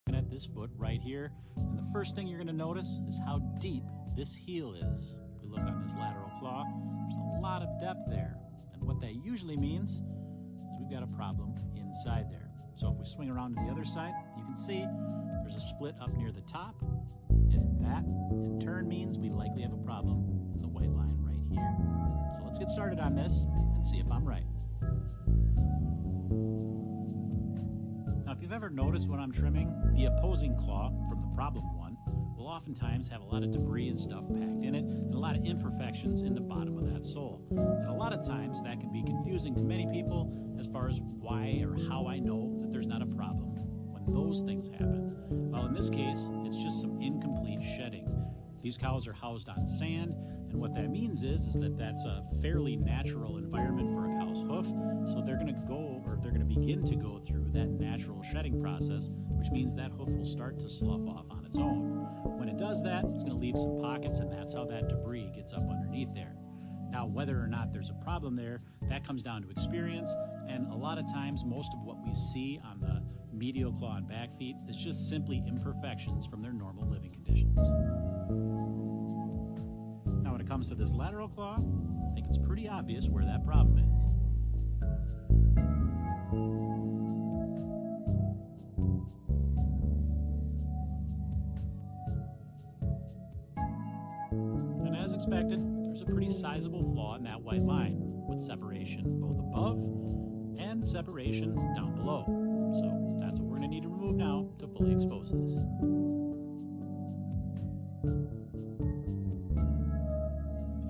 At this foot right here, and the first thing you're going to notice is how deep this heel is. If we look on this lateral claw, there's a lot of depth there, and what that usually means is we've got a problem inside there. So if we swing around to the other side, you can see there's a split up near the top, and that in turn means we likely have a problem in the white line right here. So let's get started on this and see if I'm right. Now, if you've ever noticed when I'm trimming, the opposing claw from the problem one will oftentimes have a lot of debris and stuff packed in it and a lot of imperfections in the bottom of that sole. And a lot of times that can be confusing to many people as far as why or how I know that there's not a problem when those things happen. Well, in this case, it's just some incomplete shedding. These cows are housed on sand, and what that means is that that's a fairly natural environment for a cow's hoof, so they're going to begin to go through that natural shedding process, which means that hoof will start to slough off on its own. When it does that, it's going to leave some pockets, and that's how that debris gets up underneath there. Now, whether or not there's a problem there, that comes down to experience, and a lot of times most of what we see on the medial claw and back feet is just simply imperfections from their normal living conditions. Now, when it comes to this lateral claw, I think it's pretty obvious where that problem is. And as expected, there's a pretty sizable flaw in that white line, with separation both above and separation down below. So that's what we're going to need to remove now to fully expose this.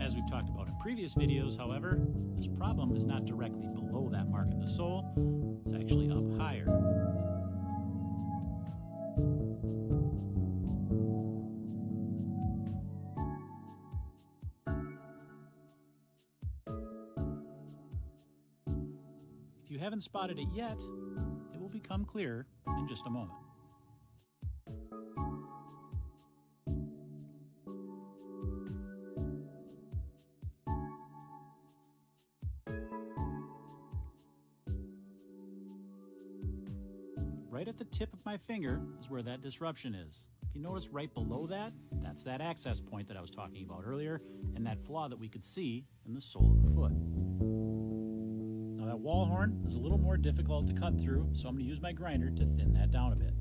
As we've talked about in previous videos, however, this problem is not directly below that mark in the sole, it's actually up higher. If you haven't spotted it yet, it will become clearer in just a moment. Right at the tip of my finger is where that disruption is. If you notice right below that, that's that access point that I was talking about earlier, and that flaw that we could see in the sole of the foot. Now that wall horn is a little more difficult to cut through, so I'm going to use my grinder to thin that down a bit.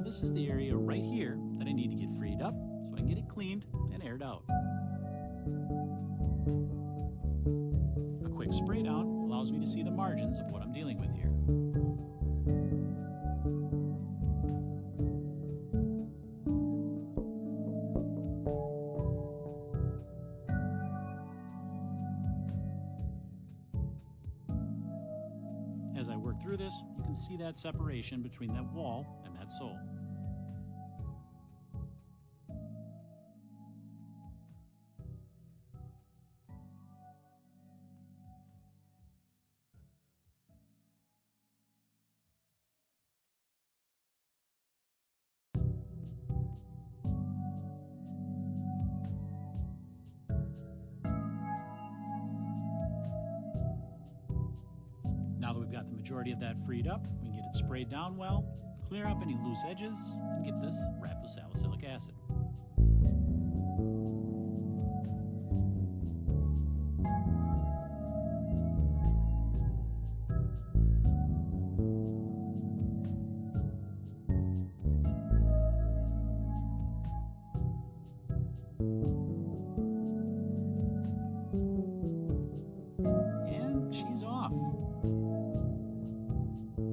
This is the area right here that I need to get freed up so I can get it cleaned and aired out. A quick spray down allows me to see the margins of what I'm dealing with here. As I work through this, you can see that separation between that wall and that sole. Now that we've got the majority of that freed up, we can get it sprayed down well, clear up any loose edges, and get this wrapped with salicylic acid.